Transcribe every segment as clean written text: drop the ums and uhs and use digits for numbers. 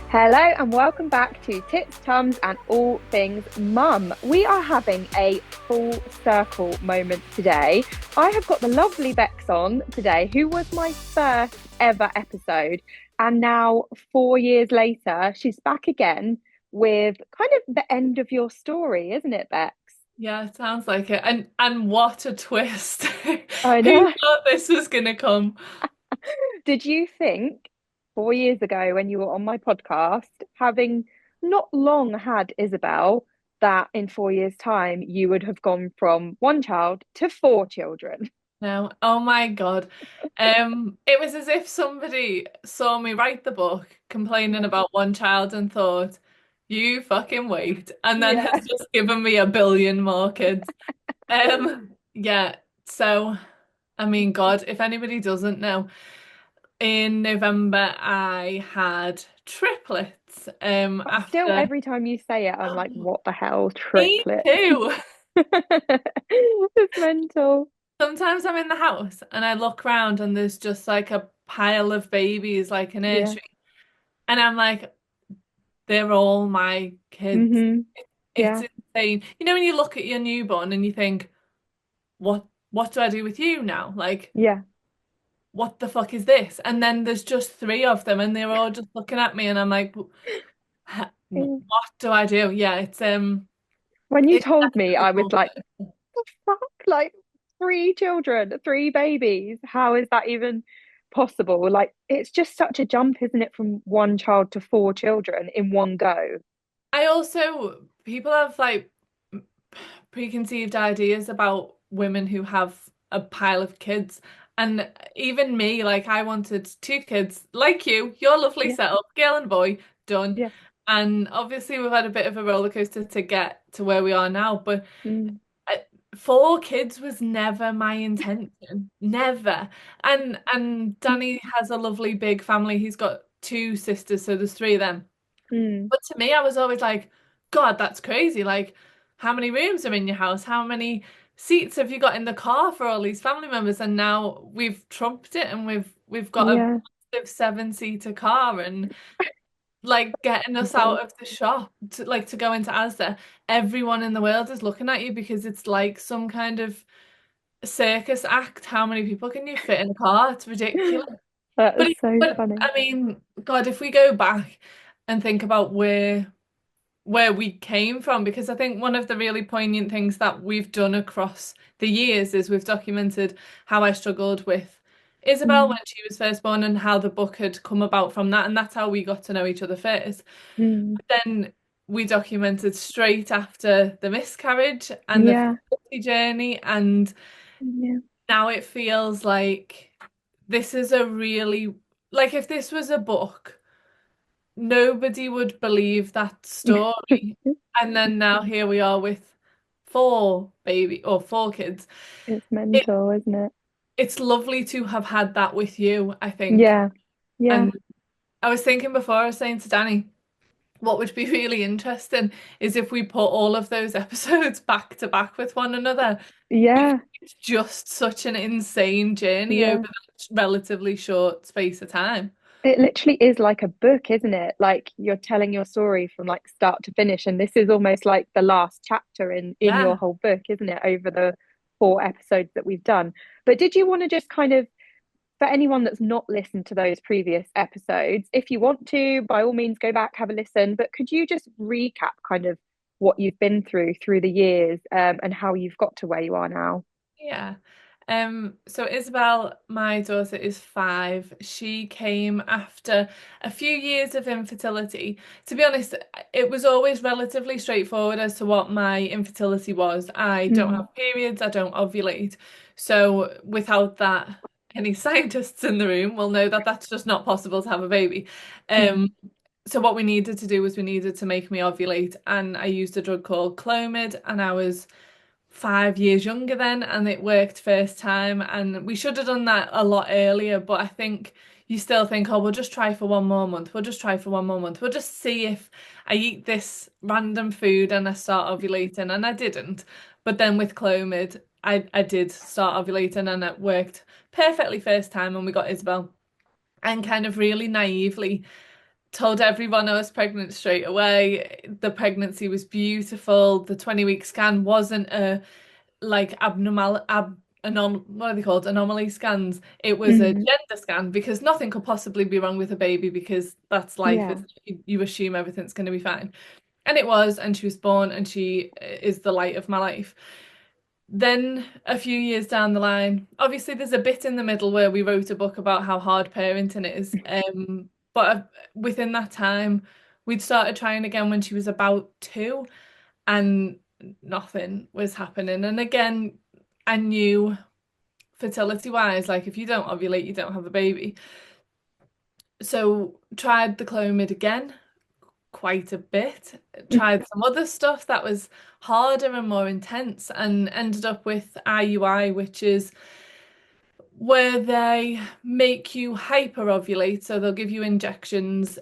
Hello and welcome back to Tits, Tums and All Things Mum. We are having a full circle moment today. I have got the lovely Bex on today, who was my first ever episode. And now, 4 years later, she's back again with kind of the end of your story, isn't it, Bex? Yeah, it sounds like it. And what a twist. I Who know. thought this was gonna come? Did you think 4 years ago when you were on my podcast, having not long had Isabel, that in 4 years' time you would have gone from one child to four children? No. Oh my God. It was as if somebody saw me write the book complaining Yeah. about one child and thought, you fucking wait, and then has Yeah. just given me a billion more kids. Yeah, so I mean, God, if anybody doesn't know, in November I had triplets. Still, After every time you say it, I'm like, what the hell, me triplet? too. It's mental. Sometimes I'm in the house and I look around and there's just like a pile of babies, like a Yeah. nursery. And I'm like, they're all my kids. Hmm. It's Yeah. insane. You know, when you look at your newborn and you think, what do I do with you now? Like, Yeah. what the fuck is this? And then there's just three of them and they're all just looking at me and I'm like, Yeah. what do I do? Yeah, When you it's told me, definitely I was more like, work. the fuck? Like three children, three babies. How is that even possible? Like, it's just such a jump, isn't it, from one child to four children in one go? I also, people have like preconceived ideas about women who have a pile of kids. And even me, like I wanted two kids, like you, your lovely Yeah, setup, girl and boy, done. yeah. And obviously we've had a bit of a roller coaster to get to where we are now, but Mm, I, four kids was never my intention, never. And Danny has a lovely big family. He's got two sisters, so there's three of them. mm. But to me, I was always like, God, that's crazy. Like, how many rooms are in your house? How many seats have you got in the car for all these family members? And now we've trumped it and we've got a Yeah. massive seven-seater car and like getting us God. out of the shop to go into Asda. Everyone in the world is looking at you because it's like some kind of circus act. How many people can you fit in a car? It's ridiculous. That But is so but funny. I mean, God, if we go back and think about where we came from, because I think one of the really poignant things that we've done across the years is we've documented how I struggled with Isabel when Mm, she was first born and how the book had come about from that, and that's how we got to know each other first. mm. But then we documented straight after the miscarriage and the Yeah. fertility journey, and Yeah. now it feels like this is a really, like if this was a book nobody would believe that story. And then now here we are with four kids. It's It mental, isn't it? it's lovely to have had that with you, I think. Yeah. Yeah. And I was thinking before, I was saying to Danny, what would be really interesting is if we put all of those episodes back to back with one another, because Yeah. it's just such an insane journey over Yeah. that relatively short space of time. It literally is like a book, isn't it? Like you're telling your story from like start to finish, and this is almost like the last chapter in your Yeah. whole book, isn't it? Over the four episodes that we've done. But did you want to just kind of, for anyone that's not listened to those previous episodes, if you want to, by all means, go back, have a listen. But could you just recap kind of what you've been through the years, and how you've got to where you are now? Yeah. So Isabel, my daughter, is 5. She came after a few years of infertility. To be honest, it was always relatively straightforward as to what my infertility was. I don't Mm, have periods, I don't ovulate. So without that, any scientists in the room will know that that's just not possible to have a baby. mm, Um, so what we needed to do was we needed to make me ovulate, and I used a drug called Clomid, and I was 5 years younger then, and it worked first time. And we should have done that a lot earlier, but I think you still think, oh, we'll just try for one more month. We'll just try for one more month. We'll just see if I eat this random food and I start ovulating. And I didn't. But then with Clomid, I did start ovulating and it worked perfectly first time, and we got Isabel. And kind of really naively, told everyone I was pregnant straight away. The pregnancy was beautiful. The 20-week scan wasn't a like what are they called? Anomaly scans. It was a Mm. gender scan because nothing could possibly be wrong with a baby because that's life. Yeah. It's, you assume everything's going to be fine. And it was, and she was born, and she is the light of my life. Then a few years down the line, obviously there's a bit in the middle where we wrote a book about how hard parenting is. But within that time, we'd started trying again when she was about 2, and nothing was happening. And again, I knew fertility wise, like if you don't ovulate, you don't have a baby. So tried the Clomid again quite a bit. Tried some other stuff that was harder and more intense and ended up with IUI, which is where they make you hyperovulate. So they'll give you injections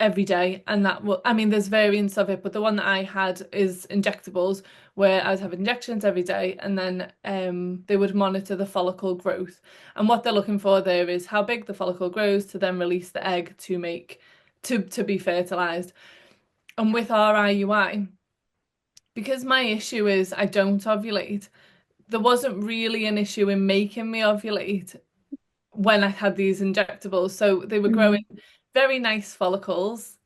every day, and that will, I mean, there's variants of it, but the one that I had is injectables, where I was having injections every day, and then they would monitor the follicle growth. And what they're looking for there is how big the follicle grows to then release the egg to make to be fertilized. And with our IUI, because my issue is I don't ovulate, there wasn't really an issue in making me ovulate when I had these injectables. So they were growing Mm. very nice follicles,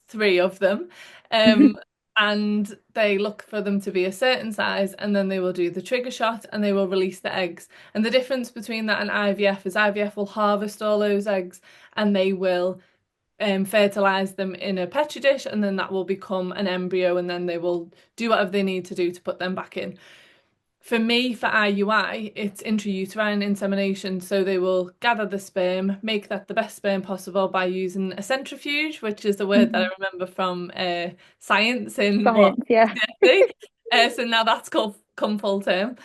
3 of them. Um, and they look for them to be a certain size, and then they will do the trigger shot and they will release the eggs. And the difference between that and IVF is IVF will harvest all those eggs and they will fertilize them in a petri dish, and then that will become an embryo, and then they will do whatever they need to do to put them back in. For me, for IUI, it's intrauterine insemination. So they will gather the sperm, make that the best sperm possible by using a centrifuge, which is the word that I Mhm. remember from science in what Science, yeah. GCSE. So now that's called come full term.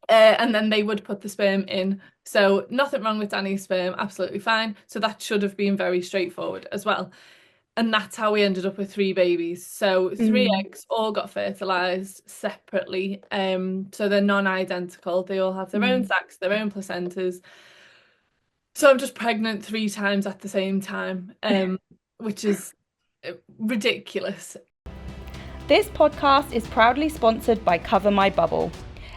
And then they would put the sperm in. So nothing wrong with Danny's sperm, absolutely fine. So that should have been very straightforward as well. And that's how we ended up with 3 babies. So 3 eggs all got fertilized separately. So they're non-identical. They all have their own Mm. sacs, their own placentas. So I'm just pregnant 3 times at the same time, which is ridiculous. This podcast is proudly sponsored by Cover My Bubble.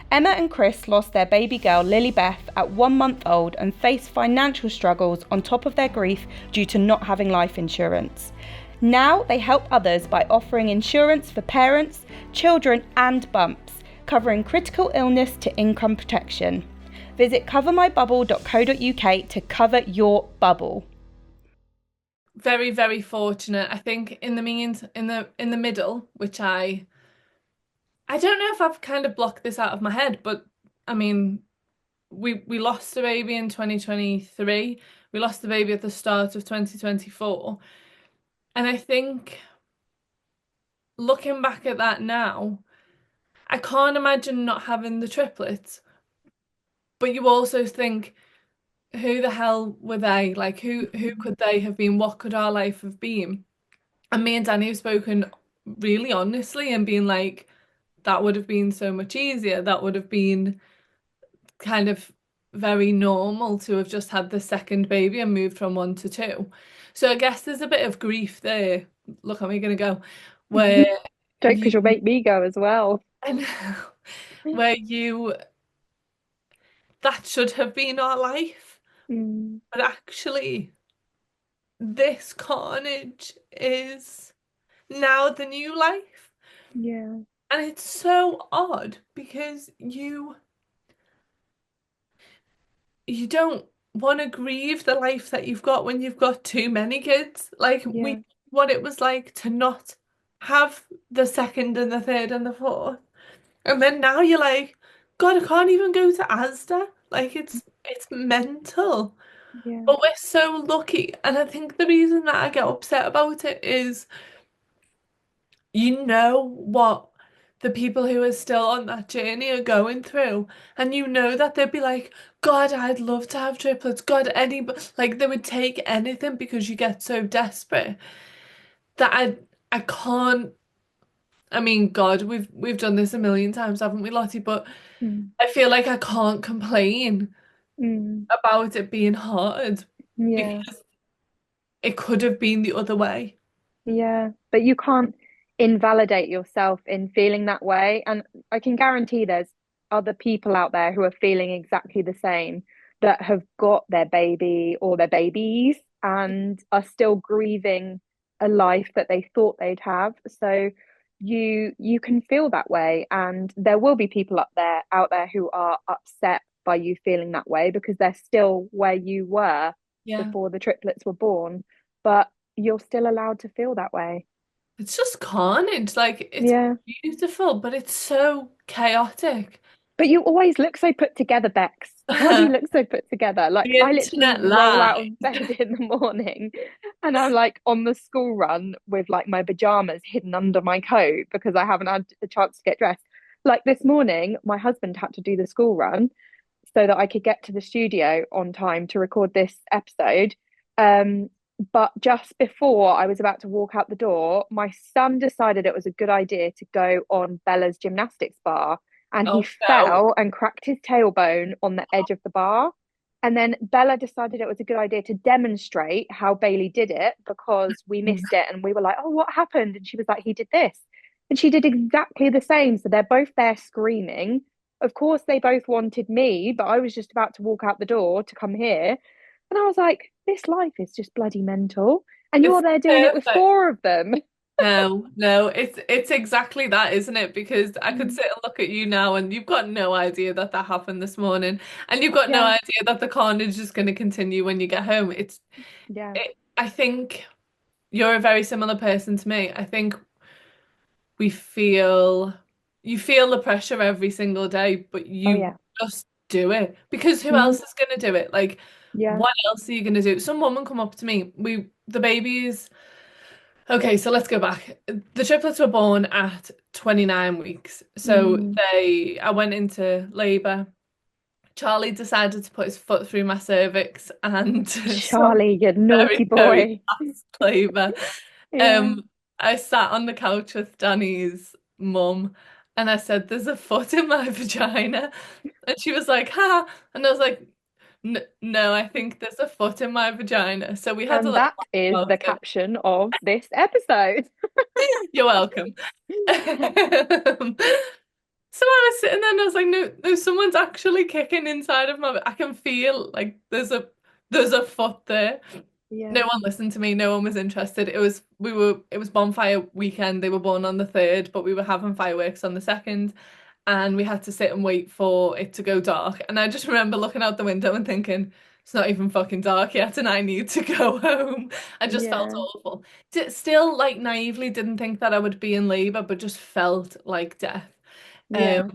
Emma and Chris lost their baby girl Lily Beth at 1 month old and faced financial struggles on top of their grief due to not having life insurance. Now they help others by offering insurance for parents, children and bumps, covering critical illness to income protection. Visit covermybubble.co.uk to cover your bubble. Very, very fortunate. I think in the means in the middle, which I don't know if I've kind of blocked this out of my head, but I mean, we lost a baby in 2023. We lost the baby at the start of 2024. And I think looking back at that now, I can't imagine not having the triplets. But you also think, who the hell were they? Like who could they have been? What could our life have been? And me and Danny have spoken really honestly and been like, that would have been so much easier. That would have been kind of very normal to have just had the second baby and moved from 1 to 2. So I guess there's a bit of grief there. Look, am I gonna go? Where Don't, because you you'll make me go as well. I know, where you that should have been our life. Mm. But actually, this carnage is now the new life. Yeah, And it's so odd because you don't want to grieve the life that you've got when you've got too many kids. Like yeah, what it was like to not have the second and the third and the fourth. And then now you're like, God, I can't even go to Asda. Like it's mental. yeah, But we're so lucky. And I think the reason that I get upset about it is you know what the people who are still on that journey are going through. And you know that they'd be like, God, I'd love to have triplets. God, like they would take anything because you get so desperate that I can't. I mean, God, we've done this a million times, haven't we, Lottie? But mm. I feel like I can't complain Mm. about it being hard Yeah, because it could have been the other way. Yeah, but you can't invalidate yourself in feeling that way. And I can guarantee there's other people out there who are feeling exactly the same, that have got their baby or their babies and are still grieving a life that they thought they'd have. So you can feel that way, and there will be people out there who are upset by you feeling that way because they're still where you were Yeah. before the triplets were born. But you're still allowed to feel that way. It's just carnage. Like it's Yeah. beautiful, but it's so chaotic. But you always look so put together, Bex. How do you The look so put together? Like, I literally internet roll out lie. of bed in the morning and I'm like on the school run with like my pajamas hidden under my coat because I haven't had a chance to get dressed. Like this morning, my husband had to do the school run so that I could get to the studio on time to record this episode. Um, but just before I was about to walk out the door, my son decided it was a good idea to go on Bella's gymnastics bar, and he Oh no. fell and cracked his tailbone on the edge of the bar. And then Bella decided it was a good idea to demonstrate how Bailey did it because we missed it and we were like, oh, what happened? And she was like, he did this. And she did exactly the same. So they're both there screaming. Of course, they both wanted me, but I was just about to walk out the door to come here. And I was like, this life is just bloody mental. And you're It's there doing it with perfect. four of them. No, no, it's exactly that, isn't it? Because I could Mm. sit and look at you now, and you've got no idea that that happened this morning, and you've got no Yeah, idea that the carnage is going to continue when you get home. yeah. I think you're a very similar person to me. I think we feel you feel the pressure every single day, but Oh, you yeah. just do it because who Hmm. else is going to do it? Like, Yeah. what else are you going to do? Some woman come up to me. The babies. Okay, so let's go back. The triplets were born at 29 weeks. So Mm. I went into labor. Charlie decided to put his foot through my cervix and some Charlie, you naughty very, very boy. fast labor. Yeah. Um, I sat on the couch with Danny's mum and I said, there's a foot in my vagina. And she was like, ha. And I was like, No, I think there's a foot in my vagina. So we had a And little that is laugh the about caption of this episode. it. You're welcome. So I was sitting there and I was like, no, no, someone's actually kicking inside of my. I can feel like there's a foot there. No Yeah. one listened to me. No one was interested. It was bonfire weekend. They were born on the 3rd, but we were having fireworks on the 2nd, and we had to sit and wait for it to go dark. And I just remember looking out the window and thinking, it's not even fucking dark yet, and I need to go home. I just felt Yeah. awful. Still, like naively, didn't think that I would be in labor, but just felt like death. Um, Yeah.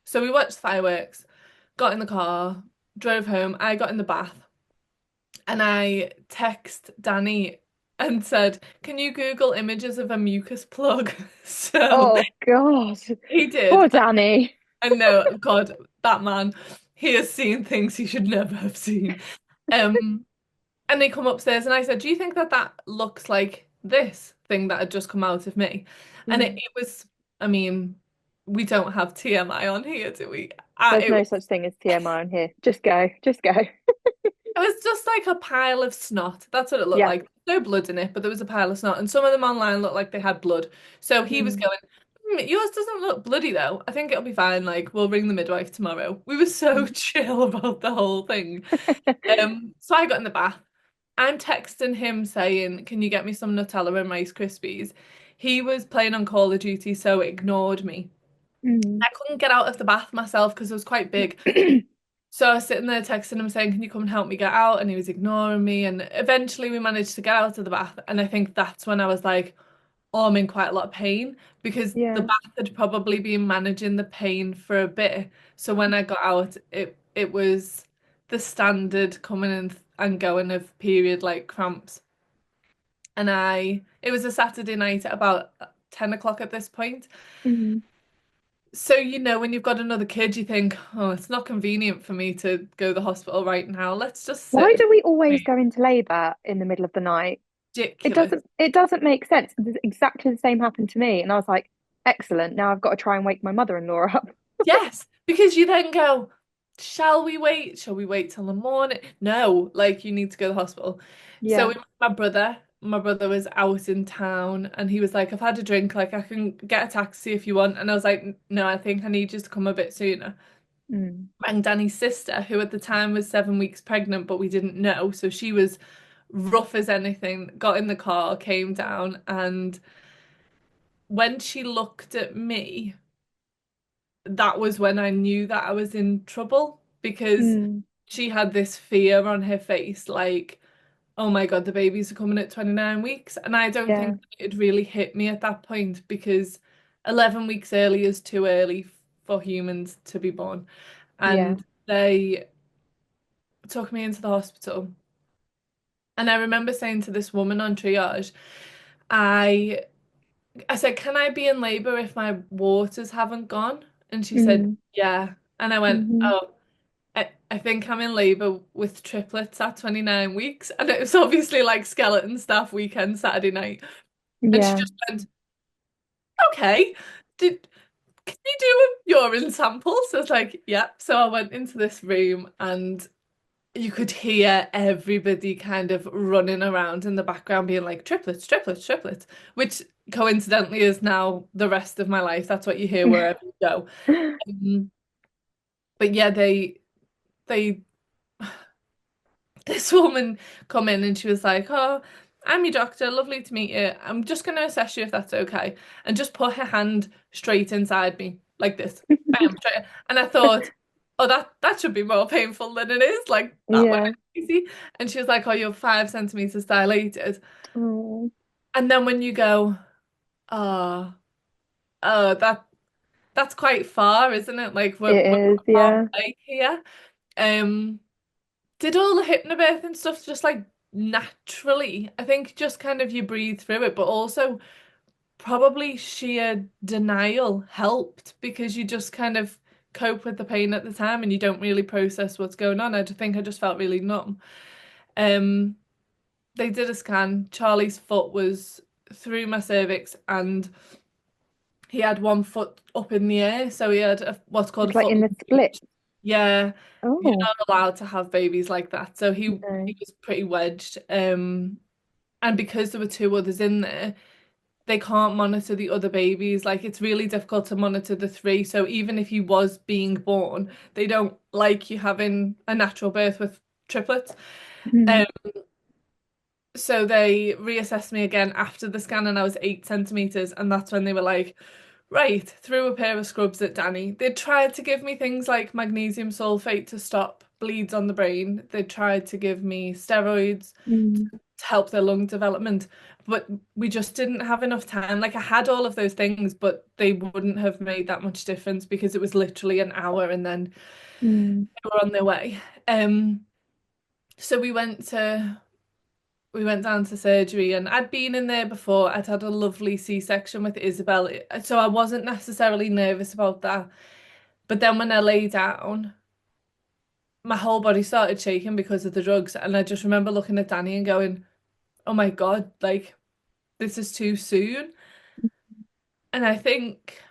so we watched fireworks, got in the car, drove home. I got in the bath and I text Danny and said, "Can you Google images of a mucus plug?" So Oh God. he did. Poor Danny. And no, God, that man, he has seen things he should never have seen. Um, and they come upstairs and I said, "Do you think that that looks like this thing that had just come out of me?" And Mm. it was, I mean, we don't have TMI on here, do we? There's no such thing as TMI on here. Just go. Just go. It was just like a pile of snot. That's what it looked Yeah. like. No blood in it, but there was a pile of snot. And some of them online looked like they had blood. So he was Mm. going, yours doesn't look bloody though. I think it'll be fine. Like, we'll ring the midwife tomorrow. We were so Mm. chill about the whole thing. So I got in the bath. I'm texting him saying, can you get me some Nutella and Rice Krispies? He was playing on Call of Duty, so ignored me. Mm. I couldn't get out of the bath myself because it was quite big. So I was sitting there texting him saying, can you come and help me get out? And he was ignoring me. And eventually we managed to get out of the bath. And I think that's when I was like, oh, I'm in quite a lot of pain because the Yeah. bath had probably been managing the pain for a bit. So when I got out, it was the standard coming in and going of period like cramps. And it was a Saturday night at about 10 o'clock at this point. Mm. So, when you've got another kid, you think, oh, it's not convenient for me to go to the hospital right now. Let's just Why sit. do we always go into labour in the middle of the night? It Ridiculous. doesn't it doesn't make sense. Exactly the same happened to me. And I was like, excellent. Now I've got to try and wake my mother-in-law up. Yes, because you then go, shall we wait? Shall we wait till the morning? No, like you need to go to the hospital. So Yeah. we met my brother. My brother was out in town and he was like, I've had a drink, like I can get a taxi if you want. And I was like, no, I think I need you to come a bit sooner. Mm. Rang Danny's sister, who at the time was 7 weeks pregnant, but we didn't know. So she was rough as anything, got in the car, came down, and when she looked at me, that was when I knew that I was in trouble because Mm. she had this fear on her face, like, oh my God, the babies are coming at 29 weeks. And I don't Yeah. think it really hit me at that point because 11 weeks early is too early for humans to be born. Yeah. And they took me into the hospital. And I remember saying to this woman on triage, I I said, can I be in labor if my waters haven't gone? And she said, Mm. yeah. And I went, Hmm. oh, I think I'm in labor with triplets at 29 weeks. And it was obviously like skeleton staff weekend, Saturday night. And she Yeah. just went, okay, did can you do a urine sample? So I was like, yeah. So I went into this room and you could hear everybody kind of running around in the background being like triplets, triplets, triplets, which coincidentally is now the rest of my life. That's what you hear wherever you go. Um, but yeah, they this woman come in and she was like, "Oh, I'm your doctor. Lovely to meet you. I'm just going to assess you if that's okay." And just put her hand straight inside me like this. Bam, straight. And I thought, "Oh, that should be more painful than it is." Like that went Yeah. easy. And she was like, "Oh, you're 5 centimeters dilated." Oh, And then when you go, "Oh, oh, that's quite far, isn't it? Like it we're is. Yeah. halfway here." Um. Did all the hypnobirth and stuff just like naturally? I think just kind of you breathe through it, but also probably sheer denial helped because you just kind of cope with the pain at the time and you don't really process what's going on. I just think I just felt really numb. Um, they did a scan. Charlie's foot was through my cervix and he had one foot up in the air, so he had what's called a It's like foot in the split. lunge. Yeah, you're Oh, not allowed to have babies like that. So no. he was pretty wedged. And because there were two others in there, they can't monitor the other babies. Like it's really difficult to monitor the three. So even if he was being born, they don't like you having a natural birth with triplets. Mm. Um, so they reassessed me again after the scan and I was 8 centimeters, and that's when they were like, right, threw a pair of scrubs at Danny. They tried to give me things like magnesium sulfate to stop bleeds on the brain. They tried to give me steroids Mm. to help their lung development, but we just didn't have enough time. Like I had all of those things, but they wouldn't have made that much difference because it was literally an hour and then Mm. they were on their way. Um, so we went down to surgery and I'd been in there before. I'd had a lovely C-section with Isabel, so I wasn't necessarily nervous about that. But then when I lay down, my whole body started shaking because of the drugs. And I just remember looking at Danny and going, oh my God, like this is too soon. And I think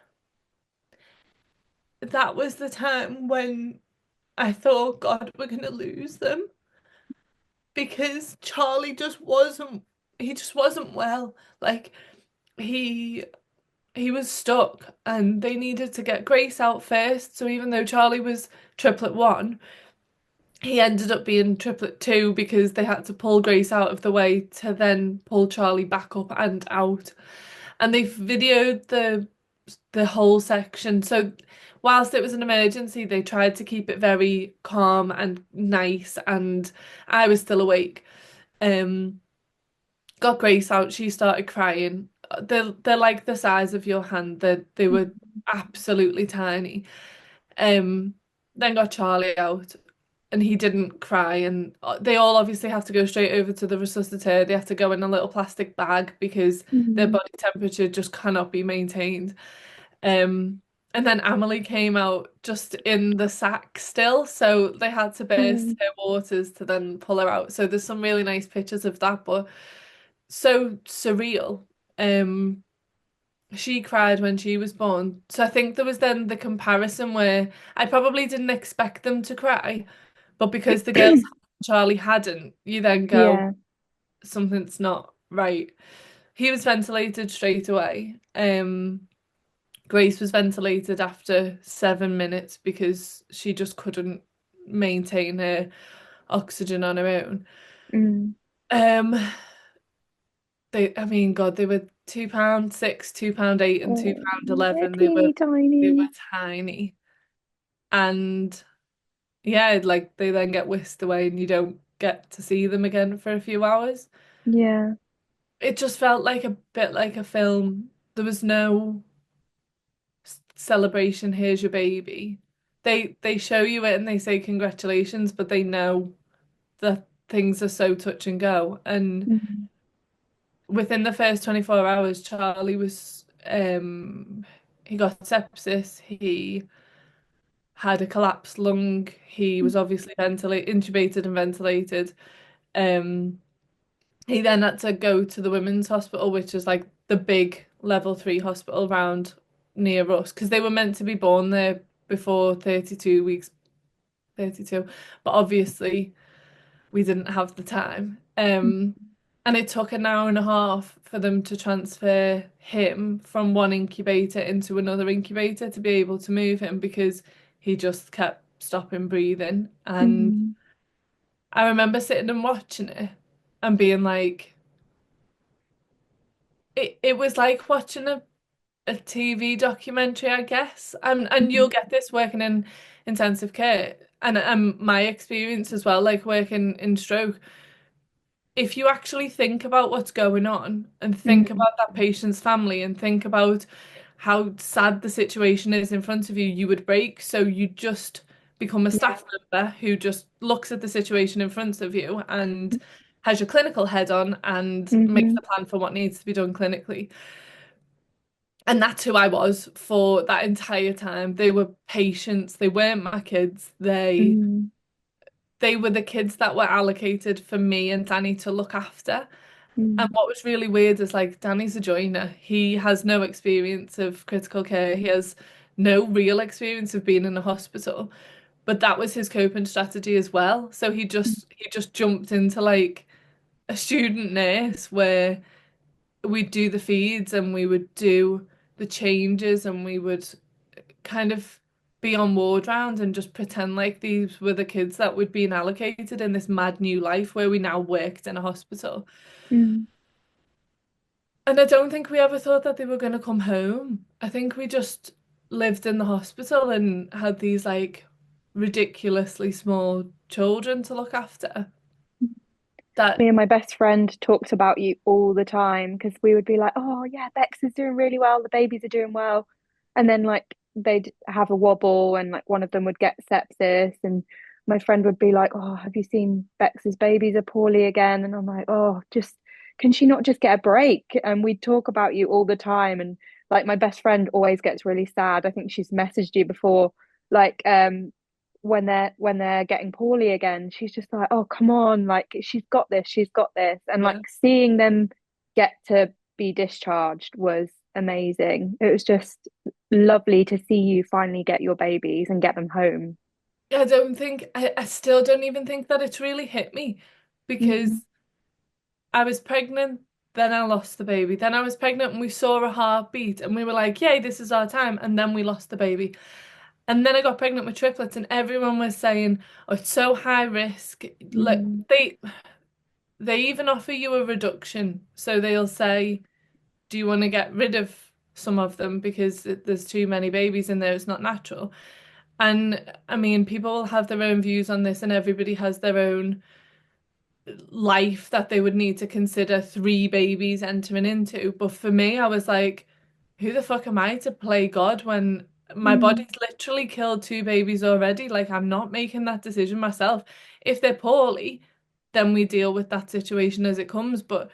that was the time when I thought, God, we're gonna lose them because Charlie he just wasn't well. Like he he was stuck and they needed to get Grace out first. So even though Charlie was triplet one, he ended up being triplet two because they had to pull Grace out of the way to then pull Charlie back up and out. And they videoed the whole section. So whilst it was an emergency, they tried to keep it very calm and nice, and I was still awake. Um, got Grace out, she started crying. They're like the size of your hand. They were absolutely tiny. Um, then got Charlie out and he didn't cry, and they all obviously have to go straight over to the resuscitator. They have to go in a little plastic bag because their Mm. body temperature just cannot be maintained. And then Emily came out just in the sack still, so they had to burst Mm. her waters to then pull her out. So there's some really nice pictures of that, but so surreal. Um, she cried when she was born. So I think there was then the comparison where I probably didn't expect them to cry, but because the girls Charlie hadn't, you then go, Yeah. something's not right. He was ventilated straight away. Grace was ventilated after 7 minutes because she just couldn't maintain her oxygen on her own. Mm. Um, I mean, God, they were £2.6, £2.8, and Oh, they're £2.11. teeny They were tiny. tiny, and yeah, like they then get whisked away, and you don't get to see them again for a few hours. Yeah. It just felt like a bit like a film. There was no celebration, here's your baby. They show you it and they say congratulations, but they know that things are so touch and go. And Mm. within the first 24 hours, Charlie was he got sepsis, he had a collapsed lung, he was obviously ventilated, intubated and ventilated. Um he then had to go to the women's hospital, which is like the big level 3 hospital around near us, because they were meant to be born there before 32 weeks, 32. But obviously we didn't have the time. And it took an hour and a half for them to transfer him from one incubator into another incubator to be able to move him because he just kept stopping breathing. And Mm. I remember sitting and watching it and being like, it was like watching a TV documentary, I guess. And you'll Mm. get this working in intensive care and my experience as well, like working in stroke. If you actually think about what's going on and think Mm. about that patient's family and think about how sad the situation is in front of you, you would break. So you just become a Yeah. staff member who just looks at the situation in front of you and has your clinical head on and makes Mm-hmm. a plan for what needs to be done clinically. And that's who I was for that entire time. They were patients. They weren't my kids. Mm. They were the kids that were allocated for me and Danny to look after. And Mm. what was really weird is like Danny's a joiner. He has no experience of critical care. He has no real experience of being in a hospital. But that was his coping strategy as well. So he just jumped into like a student nurse where we'd do the feeds and we would do the changes and we would kind of be on ward round and just pretend like these were the kids that we'd been allocated in this mad new life where we now worked in a hospital. Mm. And I don't think we ever thought that they were going to come home. I think we just lived in the hospital and had these like ridiculously small children to look after. Me That, and my best friend talked about you all the time because we would be like, "Oh yeah, Bex is doing really well. The babies are doing well," and then like they'd have a wobble and like one of them would get sepsis, and my friend would be like, "Oh, have you seen Bex's babies are poorly again?" And I'm like, "Oh, just can she not just get a break?" And we'd talk about you all the time, and like my best friend always gets really sad. I think she's messaged you before, like when they're getting poorly again, she's just like, oh, come on, like she's got this. And like yeah. seeing them get to be discharged was amazing. It was just lovely to see you finally get your babies and get them home. I still don't even think that it's really hit me because Mm. I was pregnant, then I lost the baby. Then I was pregnant and we saw a heartbeat and we were like, yay, this is our time. And then we lost the baby. And then I got pregnant with triplets and everyone was saying, oh, it's so high risk. Like Mm. they even offer you a reduction. So they'll say, do you want to get rid of some of them because there's too many babies in there, it's not natural. And I mean, people will have their own views on this and everybody has their own life that they would need to consider 3 babies entering into. But for me, I was like, who the fuck am I to play God when my Mm. body's literally killed 2 babies already? Like, I'm not making that decision myself. If they're poorly, then we deal with that situation as it comes. But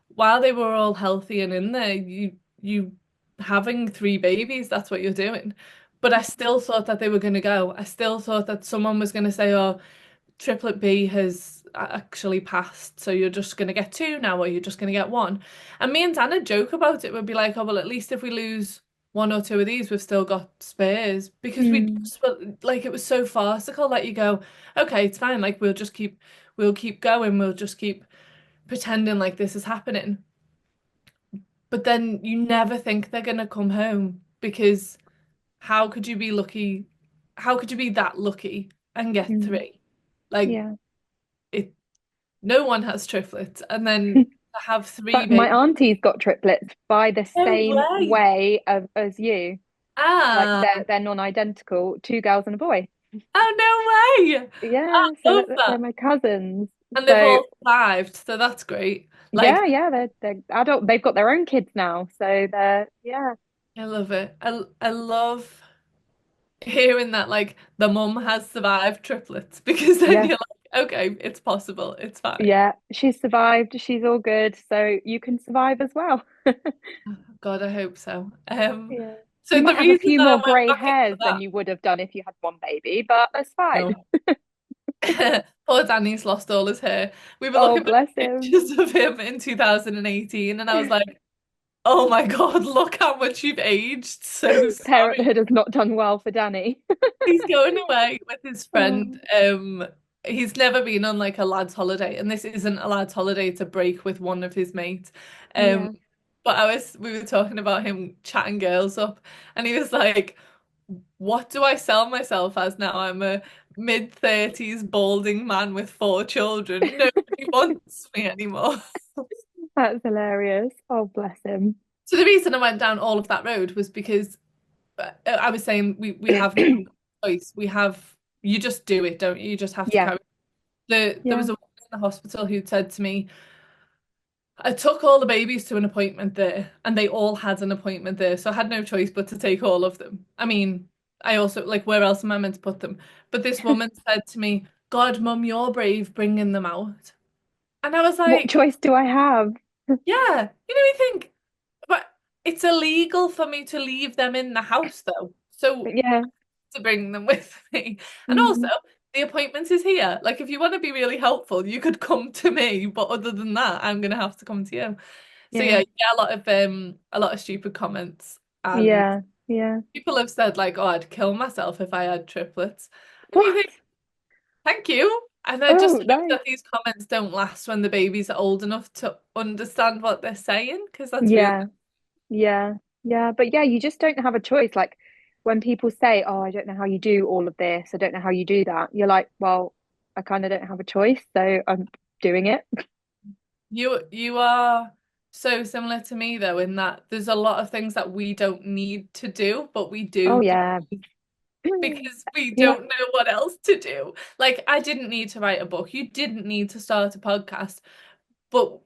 while they were all healthy and in there, you having 3 babies, that's what you're doing. But I still thought that they were going to go. I still thought that someone was going to say, oh, triplet B has actually passed, so you're just going to get two now, or you're just going to get one. And me and Dana joke about it. We'd be like, oh, well, at least if we lose one or two of these, we've still got spares, because we Mm. just felt like it was so farcical that you go, okay, it's fine. Like we'll keep going. We'll just keep pretending like this is happening. But then you never think they're going to come home, because how could you be lucky? How could you be that lucky and get Mm. three? Like Yeah. it, no one has triplets, and then to have three But my babies. auntie's got triplets by the No same way. way as you. Like Ah, they're non-identical, two girls and a boy. oh no way. I Yeah, so love they're that. my cousins. And they've So all survived, so that's great. yeah, Like, yeah, they're adult. They've got their own kids now, so they're yeah, I love it. I love hearing that, like, the mum has survived triplets, because then yeah, you're like, okay, it's possible, it's fine. yeah. She's survived. She's all good. So you can survive as well. God, I hope so. Yeah. So You the might have a reason few that I more went grey back into hairs than that, you would have done if you had one baby, but that's fine. no. Poor Danny's lost all his hair. We were Oh, looking bless at him. pictures of him in 2018, and I was like, oh my God, look how much you've aged. So sorry. Parenthood has not done well for Danny. He's going away with his friend. Oh, He's never been on like a lad's holiday, and this isn't a lad's holiday, it's a break with one of his mates. Um, yeah. but we were talking about him chatting girls up, and he was like, what do I sell myself as now? I'm a mid-30s balding man with four children. Nobody wants me anymore. That's hilarious. Oh, bless him. So the reason I went down all of that road was because I was saying we have no choice. We have, you just do it, don't you? You just have to Yeah, carry. There yeah. was a woman in the hospital who said to me, I took all the babies to an appointment there, and they all had an appointment there, so I had no choice but to take all of them. I mean, I also, like, where else am I meant to put them? But this woman said to me, God, Mum, you're brave bringing them out. And I was What like, choice do I have? yeah, you think, but it's illegal for me to leave them in the house though. So Yeah. to bring them with me. And also, Hmm. the appointment is here. Like, if you want to be really helpful, you could come to me, but other than that, I'm gonna have to come to you. So yeah, Yeah. you get a lot of stupid comments, and Yeah. Yeah. people have said like, "Oh, I'd kill myself if I had triplets," and you What? think, "Thank you." And I just Oh, hope nice. that these comments don't last when the babies are old enough to understand what they're saying, because that's really, Yeah. Yeah. Yeah. But yeah, you just don't have a choice. Like when people say, "Oh, I don't know how you do all of this. I don't know how you do that." You're like, "Well, I kind of don't have a choice, so I'm doing it." you are so similar to me though, in that there's a lot of things that we don't need to do, but we Oh, do yeah. because we Yeah. don't know what else to do. Like, I didn't need to write a book. You didn't need to start a podcast, but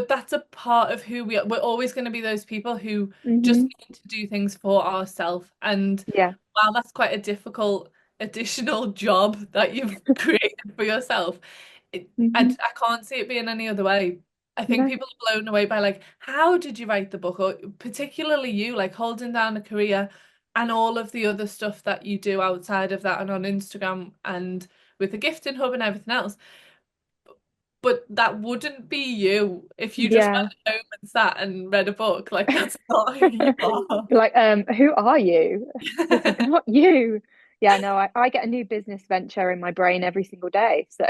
that's a part of who we are. We're always going to be those people who just Hmm. need to do things for ourselves. And Yeah. while that's quite a difficult additional job that you've created for yourself, Hmm. I can't see it being any other way. I think No. people are blown away by like, how did you write the book? Or particularly you, like holding down a career and all of the other stuff that you do outside of that and on Instagram and with the gifting hub and everything else. But that wouldn't be you if you just Yeah. went home and sat and read a book. Like, that's not who you are. Like, who are you? This is not you. Yeah, no, I get a new business venture in my brain every single day. So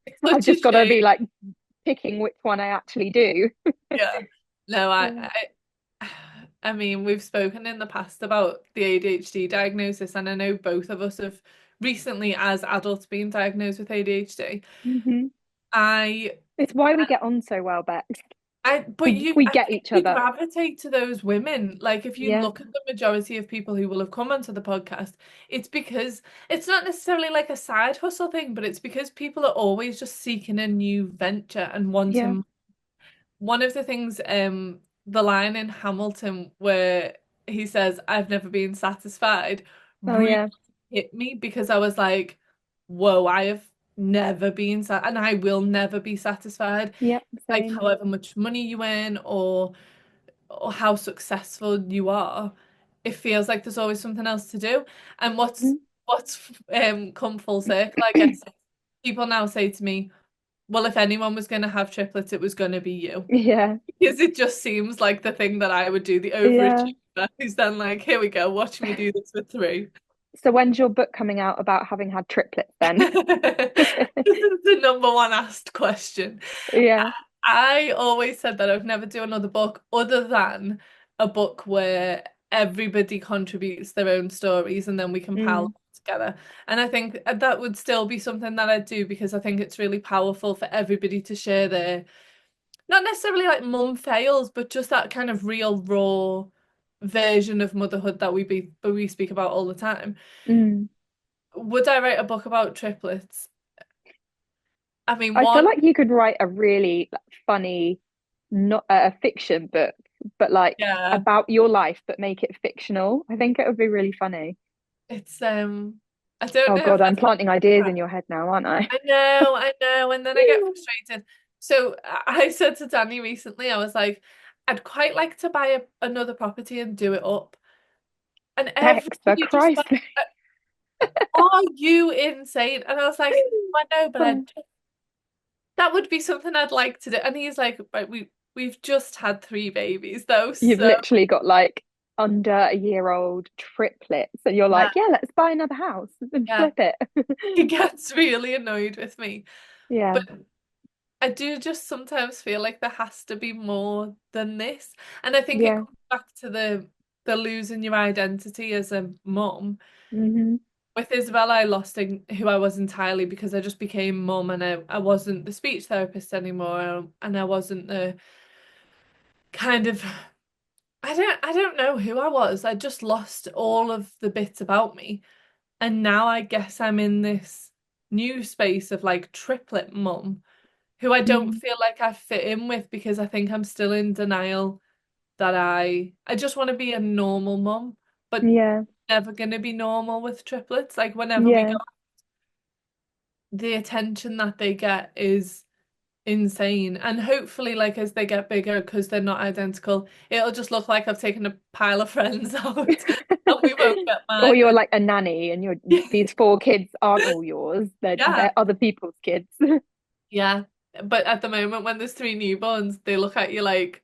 It's I've such a just got to be shame. like picking which one I actually do. Yeah. No, Yeah. I mean, we've spoken in the past about the ADHD diagnosis, and I know both of us have recently, as adults, been diagnosed with ADHD. Hmm. I, It's why we get on so well, Bex. but We I get think each you other. gravitate to those women. Like, if you Yeah. look at the majority of people who will have come onto the podcast, it's because it's not necessarily like a side hustle thing, but it's because people are always just seeking a new venture and Yeah. wanting. One of the things, the line in Hamilton where he says, I've never been satisfied, Oh, really yeah. hit me, because I was like, whoa, I have never been sat and I will never be satisfied. Yep. Like, Same. however much money you earn, or how successful you are, it feels like there's always something else to do. And what's come full circle, I guess, people now say to me, well, if anyone was going to have triplets, it was going to be you. Yeah. Because it just seems like the thing that I would do, the Yeah. overachiever, who's then like, here we go, watch me do this with three. So when's your book coming out about having had triplets then? This is the number one asked question. Yeah. I always said that I would never do another book other than a book where everybody contributes their own stories and then we compile them Mm. together. And I think that would still be something that I'd do because I think it's really powerful for everybody to share their, not necessarily like mum fails, but just that kind of real raw version of motherhood that we speak about all the time. Mm. Would I write a book about triplets? I mean, I feel one, like you could write a really funny, not a fiction book, but like yeah, about your life, but make it fictional. I think it would be really funny. it's I don't Oh know if God, I'm that's planting ideas in your head now, aren't I? I know, and then I get frustrated. So I said to Danny recently, I was like, I'd quite like to buy another property and do it up. And Bex, for everybody just Christ's went, sake. are you insane? And I was like, I know, but Oh, that would be something I'd like to do. And he's like, right, we've just had three babies though, you've so literally got like under a year old triplets, and you're yeah, like, yeah, let's buy another house and yeah. flip it. He gets really annoyed with me. Yeah, But I do just sometimes feel like there has to be more than this. And I think it yeah. comes back to the losing your identity as a mum. Hmm. With Isabel, I lost who I was entirely because I just became mum and I wasn't the speech therapist anymore and I wasn't the kind of I don't know who I was. I just lost all of the bits about me. And now I guess I'm in this new space of like triplet mum who I don't Mm. feel like I fit in with because I think I'm still in denial that I just want to be a normal mum, but Yeah, never gonna be normal with triplets. Like whenever we go, yeah, the attention that they get is insane. And hopefully, like as they get bigger, because they're not identical, it'll just look like I've taken a pile of friends out and we won't get or mine. you're like a nanny, and you're these four kids aren't all yours. Yeah, They're other people's kids. yeah. But at the moment, when there's three newborns, they look at you like,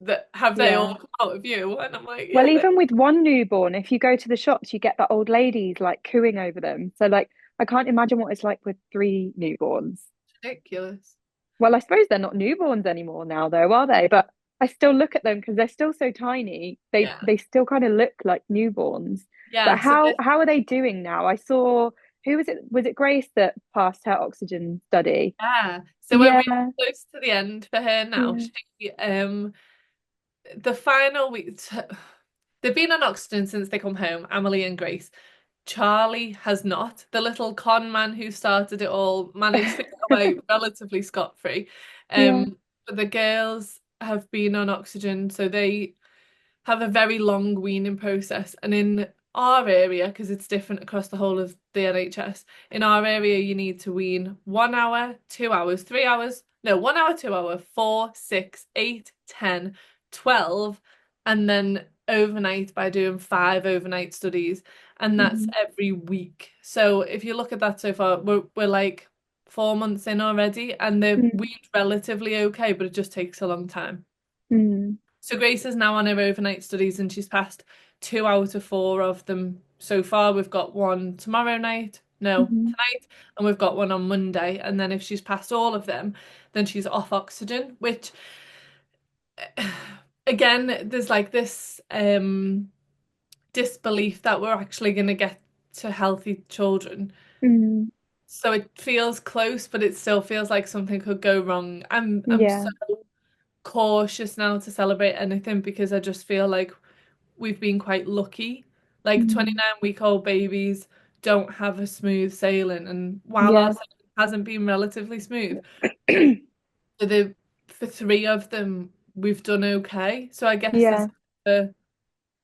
that have they all Yeah. come out of you? And I'm like, Well, yeah, they're even with one newborn, if you go to the shops, you get that old ladies like cooing over them. So like I can't imagine what it's like with three newborns. ridiculous. Well, I suppose they're not newborns anymore now, though, are they? But I still look at them because they're still so tiny. They Yeah. they still kind of look like newborns. But Yeah, so how are they doing now? I saw who was it? Was it Grace that passed her oxygen study? yeah. So we're Yeah, really close to the end for her now. yeah, She the final week they've been on oxygen since they come home, Emily and Grace. Charlie has not. The little con man who started it all managed to get away relatively scot-free. yeah. But the girls have been on oxygen, so they have a very long weaning process. And in our area, because it's different across the whole of the NHS, in our area, you need to wean 1 hour, 2 hours, 3 hours, no, 1 hour, 2 hour, 4, 6, 8, 10, 12, and then overnight by doing 5 overnight studies. And that's Hmm. every week. So if you look at that so far, we're like 4 months in already, and they're Mm, weaned relatively okay, but it just takes a long time. mm, So Grace is now on her overnight studies and she's passed 2 out of 4 of them so far. We've got one tomorrow night, no, mhm, tonight, and we've got one on Monday. And then if she's passed all of them, then she's off oxygen, which again, there's like this disbelief that we're actually going to get to healthy children. mm. So it feels close, but it still feels like something could go wrong. I'm Yeah. so cautious now to celebrate anything because I just feel like we've been quite lucky. Like Mm. 29-week-old babies don't have a smooth sailing, and while our Yeah. sailing hasn't been relatively smooth, for for three of them we've done okay. So I guess Yeah.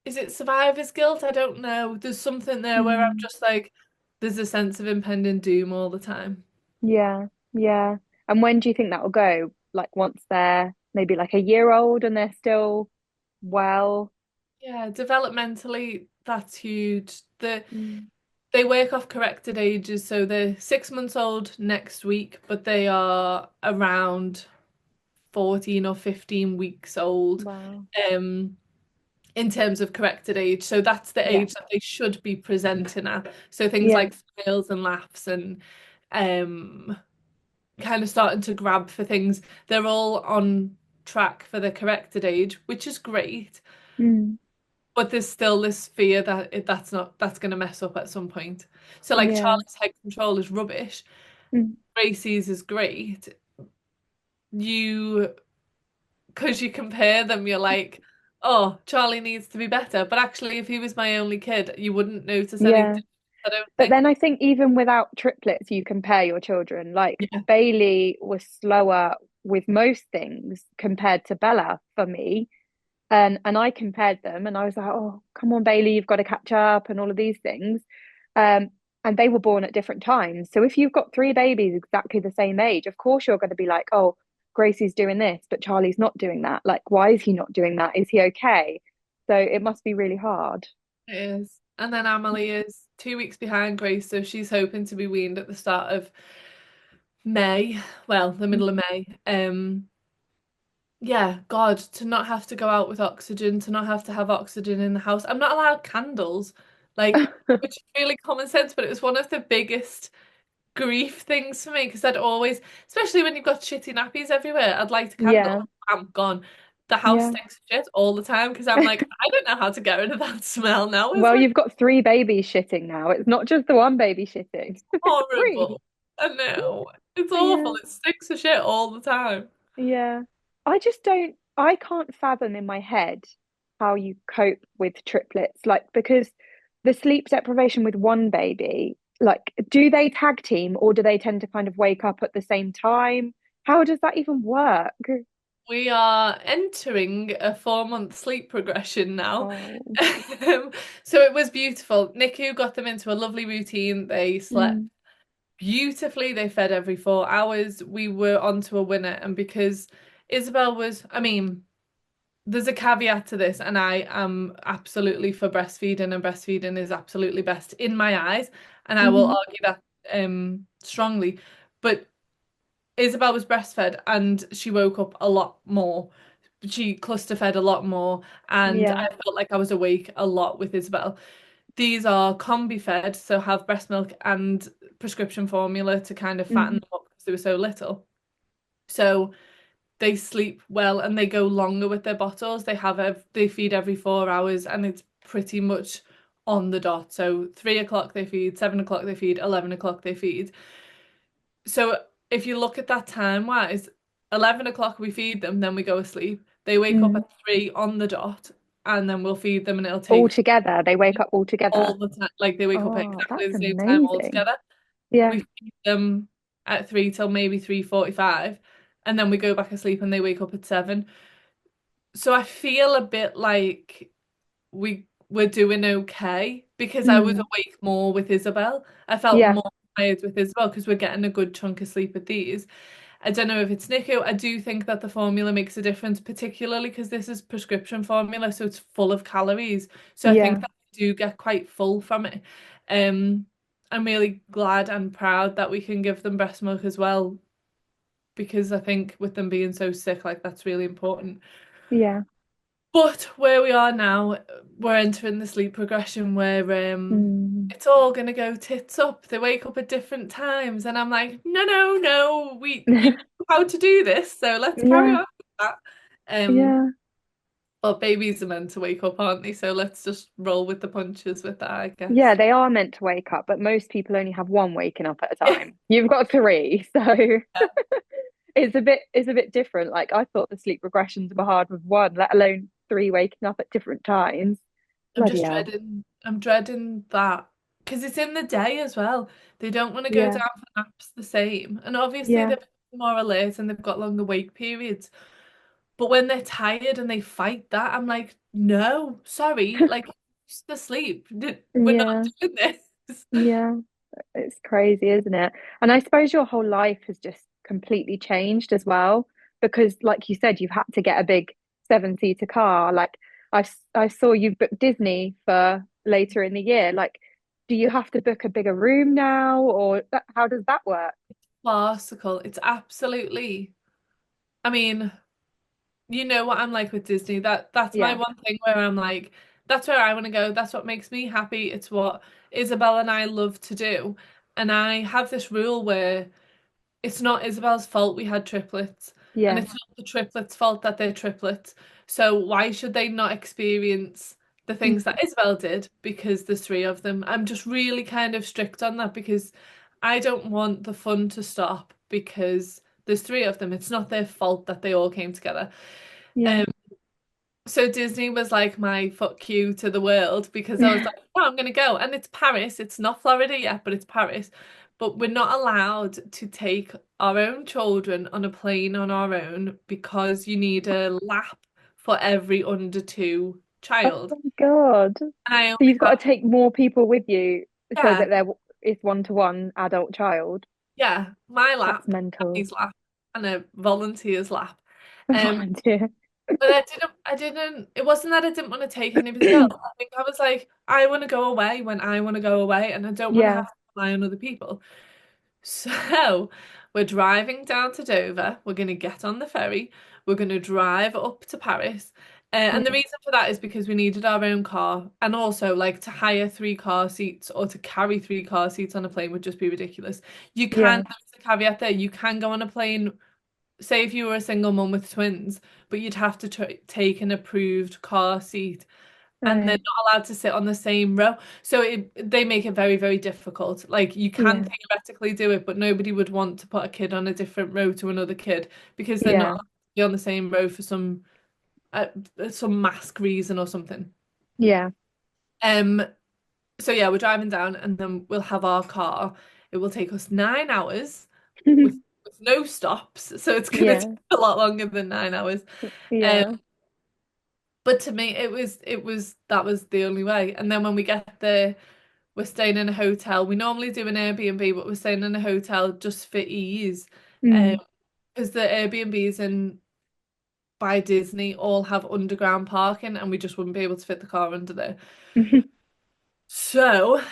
is it survivor's guilt? I don't know. There's something there where I'm Mm. just like, there's a sense of impending doom all the time. Yeah. Yeah. And when do you think that will go? Like once they're maybe like a year old and they're still well. Yeah, developmentally, that's huge. The Mm. They work off corrected ages, so they're 6 months old next week, but they are around 14 or 15 weeks old. Wow. Um, in terms of corrected age. So that's the Yeah. age that they should be presenting at. So things Yeah. like smiles and laughs and um kind of starting to grab for things, they're all on track for the corrected age, which is great. Mm. But there's still this fear that that's going to mess up at some point. So like Yeah. Charlie's head control is rubbish. Mm. Gracie's is great. You Because you compare them, you're like, oh, Charlie needs to be better. But actually, if he was my only kid, you wouldn't notice any Yeah. difference, I don't But think. then I think even without triplets, you compare your children. Like Yeah. Bailey was slower with most things compared to Bella for me. And I compared them and I was like, oh, come on, Bailey, you've got to catch up and all of these things. Um, and they were born at different times. So if you've got three babies exactly the same age, of course you're going to be like, oh, Gracie's doing this, but Charlie's not doing that. Like, why is he not doing that? Is he okay? So it must be really hard. It is. And then Amelie is 2 weeks behind Grace, so she's hoping to be weaned at the start of May. Well, the middle of May. Yeah, God, to not have to go out with oxygen, to not have to have oxygen in the house. I'm not allowed candles, like, which is really common sense, but it was one of the biggest grief things for me because I'd always, especially when you've got shitty nappies everywhere, I'd light a candle. Yeah, I'm gone. The house yeah. stinks of shit all the time because I'm like, I don't know how to get rid of that smell now. It's Well, like you've got three babies shitting now. It's not just the one baby shitting. It's three. horrible. I know. It's Yeah. awful. It stinks of shit all the time. Yeah. I just don't, I can't fathom in my head how you cope with triplets. Like, because the sleep deprivation with one baby, like, do they tag team or do they tend to kind of wake up at the same time? How does that even work? We are entering a 4 month sleep progression now. Oh. So it was beautiful. Niku got them into a lovely routine. They slept Mm. beautifully. They fed every 4 hours. We were onto a winner. And because Isabel was, I mean, there's a caveat to this, and I am absolutely for breastfeeding, and breastfeeding is absolutely best in my eyes. And I will Hmm. argue that strongly. But Isabel was breastfed and she woke up a lot more. She cluster fed a lot more, and Yeah. I felt like I was awake a lot with Isabel. These are combi fed, so have breast milk and prescription formula to kind of fatten Mm. them up because they were so little. So they sleep well and they go longer with their bottles. They feed every 4 hours and it's pretty much on the dot. So 3 o'clock they feed, 7 o'clock they feed, 11 o'clock they feed. So if you look at that time wise, 11 o'clock we feed them, then we go asleep. They wake up Mm. at 3 on the dot, and then we'll feed them, and it'll All take together, they wake up all all together. the time. Like they wake up at Oh, exactly that's the same time all amazing. together. Yeah. We feed them at 3 till maybe 3:45, and then we go back asleep and they wake up at 7. So I feel a bit like we're doing okay because I was Mm. awake more with Isabel. I felt Yeah. more tired with Isabel because we're getting a good chunk of sleep with these. I don't know if it's NICU. I do think that the formula makes a difference, particularly because this is prescription formula, so it's full of calories. So I think Yeah. that we do get quite full from it. Um, I'm really glad and proud that we can give them breast milk as well, because I think with them being so sick, like that's really important. Yeah. But where we are now, we're entering the sleep progression where Mm. it's all gonna go tits up. They wake up at different times, and I'm like, no, no, no, you know how to do this, so let's carry Yeah. on with that. Um, Yeah. but babies are meant to wake up, aren't they? So let's just roll with the punches with that, I Yeah, guess. they are meant to wake up, but most people only have one waking up at a Yeah. time. You've got three, so it's a bit different. Like I thought the sleep regressions were hard with one, let alone three waking up at different times. Bloody hell. I'm dreading that because it's in the day as well. They don't want to go Yeah. down for naps the same. And obviously Yeah. they're more alert and they've got longer wake periods. But when they're tired and they fight that, I'm like, no, sorry, like just to sleep. We're not Yeah. doing this. Yeah. It's crazy, isn't it? And I suppose your whole life has just completely changed as well, because like you said, you've had to get a big seven-seater car. Like I saw you booked Disney for later in the year. Like, do you have to book a bigger room now, or how does that work? Farcical. It's absolutely, I mean, you know what I'm like with Disney. That's my Yeah, one thing where I'm like, that's where I want to go. That's what makes me happy. It's what Isabel and I love to do. And I have this rule where it's not Isabel's fault we had triplets, and yeah, it's not the triplets' fault that they're triplets. So why should they not experience the things mm, that Isabel did because there's three of them? I'm just really kind of strict on that because I don't want the fun to stop because there's three of them. It's not their fault that they all came together. yeah, Um, so Disney was like my fuck you to the world because I was like, oh, I'm gonna go. And it's Paris. It's not Florida yet, but it's Paris. But we're not allowed to take our own children on a plane on our own because you need a lap for every under two Oh child. my God. So And I only you've got have, to take more people with you so yeah, that there is one-to-one adult child. yeah, my That's lap, mental. Annie's lap, and a volunteer's lap. Um, Volunteer. But it wasn't that I didn't want to take anybody else. I think I was like, I want to go away when I want to go away, and I don't want to Yeah, have to rely on other people. So we're driving down to Dover. We're going to get on the ferry. We're going to drive up to Paris. And the yeah, reason for that is because we needed our own car. And also, like, to hire three car seats or to carry three car seats on a plane would just be ridiculous. yeah, There's a caveat there, you can go on a plane say if you were a single mum with twins, but you'd have to take an approved car seat and they're right. not allowed to sit on the same row. So they make it very, very difficult. Like you can Yeah, theoretically do it, but nobody would want to put a kid on a different row to another kid because they're not yeah, allowed to be on the same row for uh, some mask reason or something. yeah. Um, so yeah, we're driving down and then we'll have our car. It will take us 9 hours with no stops, so it's gonna take Yeah, a lot longer than 9 hours. Um, yeah. but to me, that was the only way. And then when we get there, we're staying in a hotel. We normally do an Airbnb, but we're staying in a hotel just for ease. Um, Mm. because the Airbnbs in by Disney all have underground parking, and we just wouldn't be able to fit the car under there. So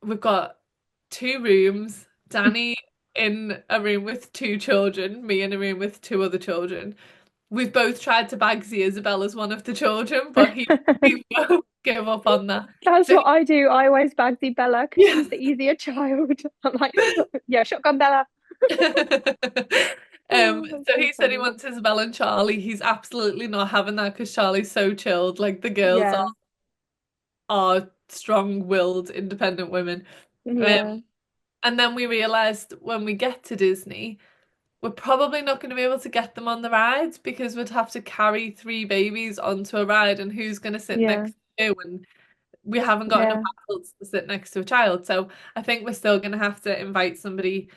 we've got two rooms. Danny in a room with two children, me in a room with two other children. We've both tried to Bagsy Isabel as one of the children, but he won't give up on that. That's So what I do. I always Bagsy Bella because yeah. she's the easier child. I'm like, yeah, shotgun Bella. Oh, that's So so he said he funny. wants Isabel and Charlie. He's absolutely not having that because Charlie's so chilled. Like the girls Yeah, are strong-willed, independent women. Um, yeah, and then we realized when we get to Disney, we're probably not going to be able to get them on the rides because we'd have to carry three babies onto a ride, and who's going to sit yeah, next to you? And we haven't got enough yeah, adults to sit next to a child. So I think we're still going to have to invite somebody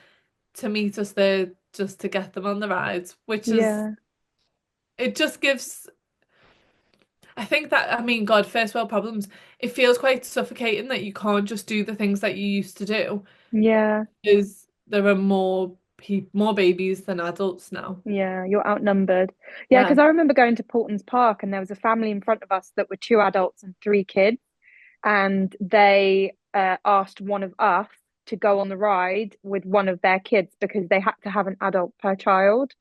to meet us there just to get them on the rides, which is, yeah, it just gives, I think that, I mean, God, first world problems, it feels quite suffocating that you can't just do the things that you used to do yeah, because there are more babies than adults now. yeah. You're outnumbered. Yeah, Yeah. because I remember going to Portland's Park and there was a family in front of us that were two adults and three kids, and they asked one of us to go on the ride with one of their kids because they had to have an adult per child.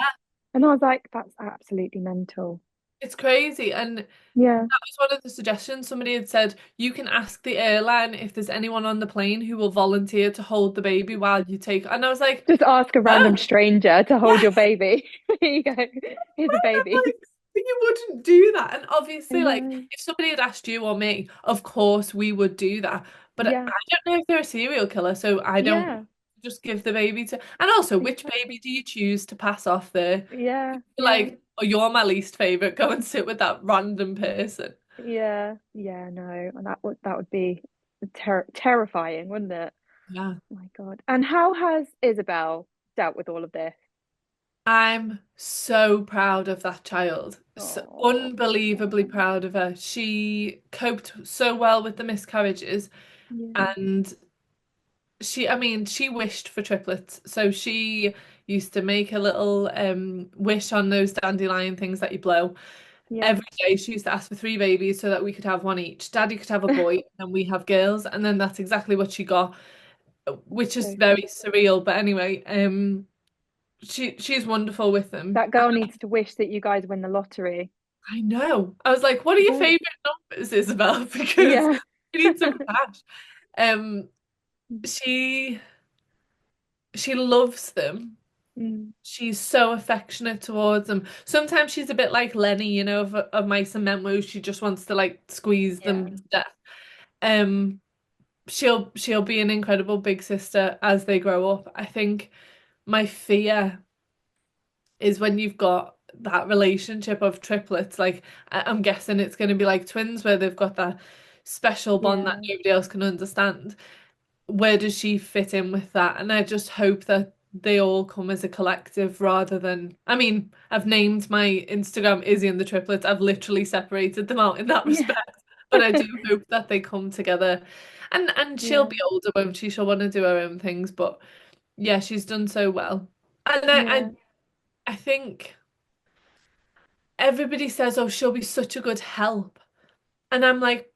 And I was like, that's absolutely mental. It's crazy. And that Yeah. was one of the suggestions. Somebody had said, you can ask the airline if there's anyone on the plane who will volunteer to hold the baby while you take. And I was like, Just ask a random no. stranger to hold Yeah. your baby. Here you go. Here's a baby. Like, you wouldn't do that. And I obviously, like, know. if somebody had asked you or me, of course we would do that. But I Yeah. don't know if they're a serial killer, so I don't Yeah. just give the baby to. And also, which Yeah. baby do you choose to pass off there? Yeah. Yeah. Like, oh, you're my least favorite. Go and sit with that random person. Yeah. Yeah. No. And that would be terrifying, wouldn't it? Yeah. Oh my God. And how has Isabel dealt with all of this? I'm so proud of that child. So Oh. unbelievably proud of her. She coped so well with the miscarriages Yeah. and I mean, she wished for triplets. So she used to make a little wish on those dandelion things that you blow. Yeah. Every day she used to ask for three babies so that we could have one each. Daddy could have a boy and we have girls, and then that's exactly what she got, which is So very sweet. surreal. But anyway, she's wonderful with them. That girl needs to wish that you guys win the lottery. I know. I was like, what are She your does. favorite numbers, Isabel? Because Yeah. we need some cash. Um, she she loves them. Mm. She's so affectionate towards them. Sometimes she's a bit like Lenny, of Mice and Men, where she just wants to like squeeze Yeah. them to death. Um, she'll be an incredible big sister as they grow up. I think my fear is when you've got that relationship of triplets, like I'm guessing it's going to be like twins where they've got that special bond that Yeah. nobody else can understand. Where does she fit in with that? And I just hope that they all come as a collective rather than, I mean, I've named my Instagram Izzy and the triplets. I've literally separated them out in that Yeah. respect. But I do hope that they come together. And she'll Yeah. be older, won't she? She'll want to do her own things, but yeah, she's done so well. And Yeah. I think everybody says, oh, she'll be such a good help. And I'm like,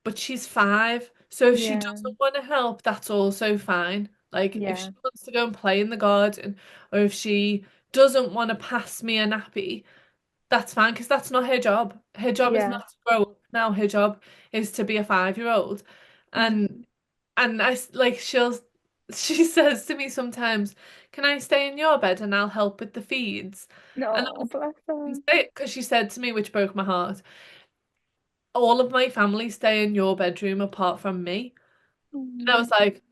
but she's 5. So if she Yeah. doesn't want to help, that's also fine. Like if she Yeah. wants to go and play in the garden, or if she doesn't want to pass me a nappy, that's fine because that's not her job. Her job is Yeah. not to grow up now. Her job is to be a 5-year-old. Mm. And like she says to me sometimes, "Can I stay in your bed and I'll help with the feeds?" And Oh, bless her. because she said to me, which broke my heart, all of my family stay in your bedroom apart from me. And I was Mm. like,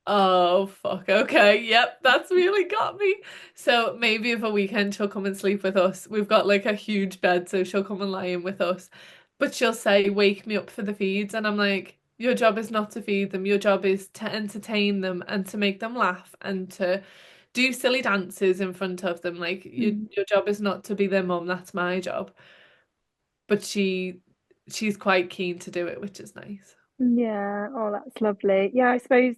oh, fuck, okay, yep, that's really got me. So maybe if a weekend she'll come and sleep with us. We've got like a huge bed, so she'll come and lie in with us. But she'll say, wake me up for the feeds. And I'm like, your job is not to feed them. Your job is to entertain them and to make them laugh and to do silly dances in front of them. Like, Mm. your job is not to be their mum. That's my job. But she's quite keen to do it, which is nice. Yeah. Oh, that's lovely. Yeah, I suppose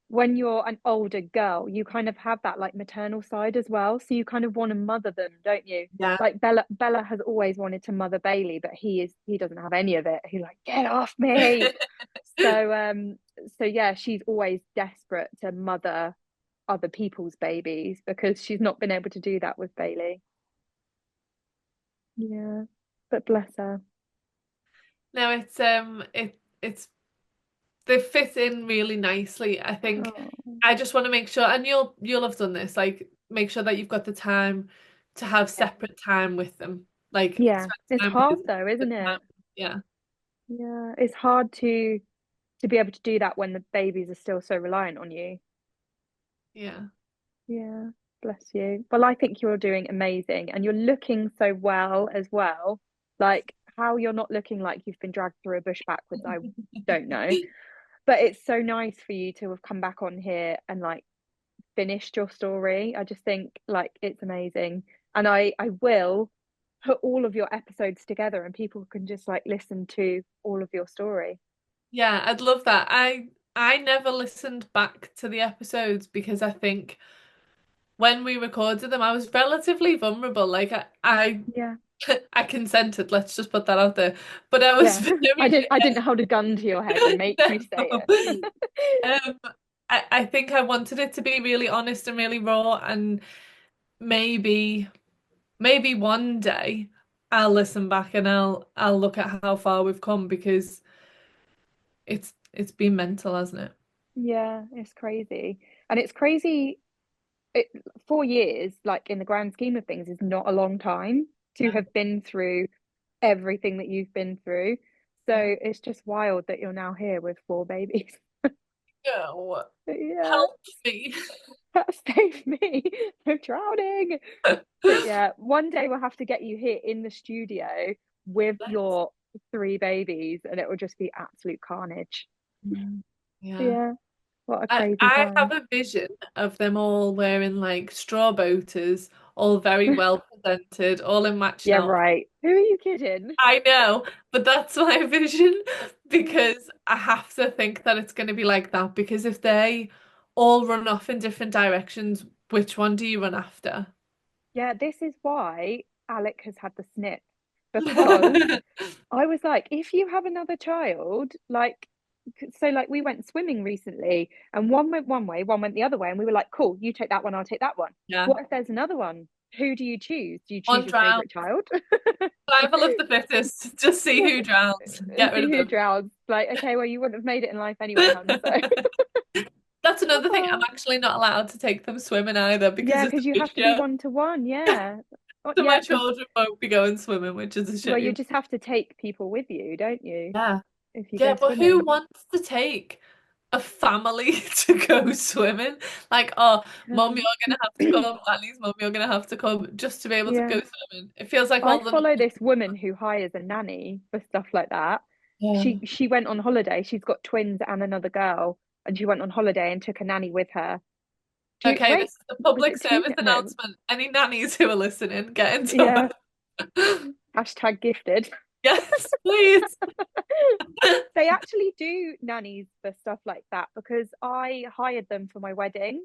when you're an older girl, you kind of have that like maternal side as well. So you kind of want to mother them, don't you? Yeah. Like Bella has always wanted to mother Bailey, but he doesn't have any of it. He's like, get off me. So yeah, she's always desperate to mother other people's babies because she's not been able to do that with Bailey. Yeah. But bless her. No, it's they fit in really nicely. I think Oh, I just want to make sure, and you'll have done this, like make sure that you've got the time to have yeah. separate time with them. Like Yeah. spend It's time with hard Izzy, though, isn't spend time it? yeah. Yeah. It's hard to be able to do that when the babies are still so reliant on you. Yeah. Yeah, bless you. Well, I think you're doing amazing and you're looking so well as well. Like how you're not looking like you've been dragged through a bush backwards, I don't know. But it's so nice for you to have come back on here and like finished your story. I just think like it's amazing. And I will put all of your episodes together and people can just like listen to all of your story. Yeah, I'd love that. I never listened back to the episodes because I think when we recorded them I was relatively vulnerable. Like I Yeah. I consented, let's just put that out there. But I was Yeah. very I didn't hold a gun to your head and make you say no. it. Um, I think I wanted it to be really honest and really raw, and maybe one day I'll listen back and I'll look at how far we've come because it's been mental, hasn't it? Yeah, it's crazy. And it's crazy. It, 4 years, like in the grand scheme of things, is not a long time to Yeah. have been through everything that you've been through. So Yeah. it's just wild that you're now here with 4 babies. No, But yeah, help me. save me. I'm drowning. But yeah, one day we'll have to get you here in the studio with your 3 babies, and it will just be absolute carnage. Yeah. Yeah, what a crazy I have time. a vision of them all wearing like straw boaters, all very well presented, all in matching Yeah, outfits. right. Who are you kidding? I know, but that's my vision because I have to think that it's going to be like that because if they all run off in different directions, which one do you run after? Yeah, this is why Alec has had the snip because I was like, if you have another child, like, so like we went swimming recently and one went one way, one went the other way, and we were like, cool, you take that one, I'll take that one. Yeah. What if there's another one? Who do you choose? Do you choose One your drown. favorite child? Survival of the fittest. Just see who drowns. Get rid See of who them. drowns. Like, okay, well, you wouldn't have made it in life anyway, hun. So That's another thing. I'm actually not allowed to take them swimming either because yeah, it's because you a have to be show. 1-to-1. Yeah. Oh, So my yeah, because children won't be going swimming, which is a well, you shame. just have to take people with you, don't you? Yeah. If you Yeah, go but who swimming. wants to take a family to go swimming? Like, oh, mum, you're gonna have to come. Annie's mum, you're gonna have to come just to be able to Yeah. go swimming. It feels like I all the follow mums. this woman who hires a nanny for stuff like that. Yeah. She went on holiday. She's got twins and another girl, and she went on holiday and took a nanny with her. Okay, Wait, this is a was public it two? service No, announcement. Any nannies who are listening, get in yeah. touch. Hashtag gifted. Yes, please. They actually do nannies for stuff like that because I hired them for my wedding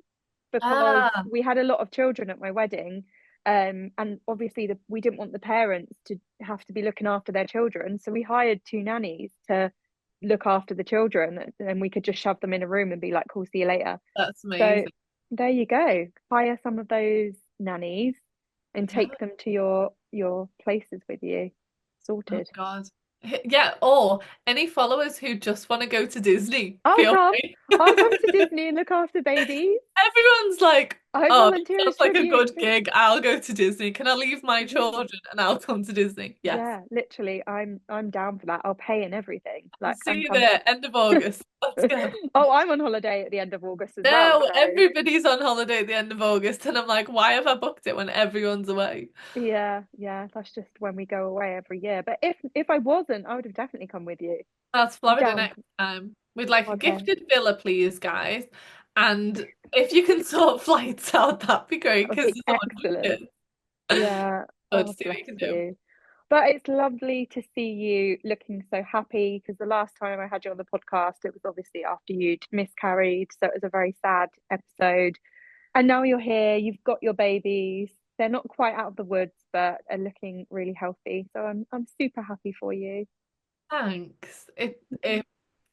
because Ah, we had a lot of children at my wedding. And obviously we didn't want the parents to have to be looking after their children. So we hired two nannies to look after the children and we could just shove them in a room and be like, cool, see you later. that's So amazing. there you go. Hire some of those nannies and Yeah. take them to your places with you. Oh Sorted. God. Yeah, or any followers who just want to go to Disney, I'll feel come. free. I'll come to Disney and look after babies. Everyone's like, I oh, that volunteer as sounds like a tribute. good gig. I'll go to Disney. Can I leave my Yeah. children and I'll come to Disney? Yes. Yeah, literally, I'm down for that. I'll pay and everything. I'll Like see I'm you coming. there, end of August. Let's go. Oh, I'm on holiday at the end of August as well. No, So everybody's on holiday at the end of August, and I'm like, why have I booked it when everyone's away? yeah, yeah, that's just when we go away every year. But if I wasn't, I would have definitely come with you. That's I'm Florida down. next time. We'd like a Okay, gifted villa, please, guys. And if you can sort flights out, that'd be great that would because be there's a lot of excellent. kids. Yeah. So to Oh, see what bless you can do. you. But it's lovely to see you looking so happy because the last time I had you on the podcast, it was obviously after you'd miscarried. So it was a very sad episode. And now you're here, you've got your babies. They're not quite out of the woods, but are looking really healthy. So I'm super happy for you. Thanks. It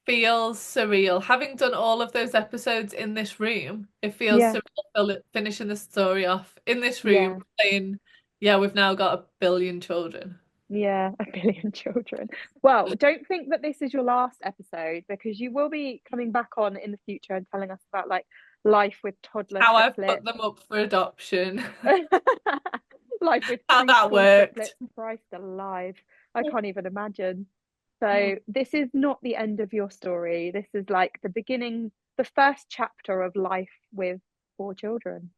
feels surreal. Having done all of those episodes in this room, it feels Yeah, surreal finishing the story off in this room yeah, saying, yeah, we've now got 1 billion children. yeah, 1 billion children. Well, don't think that this is your last episode because you will be coming back on in the future and telling us about like life with toddler How I've put triplets. them up for adoption, Life with how that preschool worked. triplets. Christ alive. I can't even imagine. So this is not the end of your story. This is like the beginning, the first chapter of life with 4 children.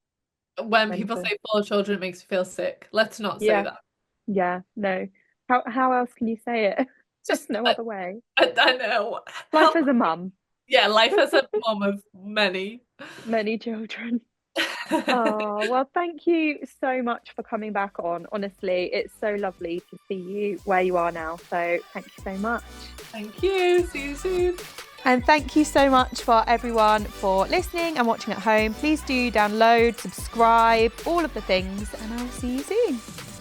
When people Mental. say 4 children, it makes me feel sick. Let's not say Yeah, that. yeah, no. How else can you say it? There's Just, no other way. I know. Life Help. as a mum, Yeah, life as a mom of many. many children. Oh, well, thank you so much for coming back on. Honestly, it's so lovely to see you where you are now. So thank you so much. Thank you. See you soon. And thank you so much for everyone for listening and watching at home. Please do download, subscribe, all of the things, and I'll see you soon.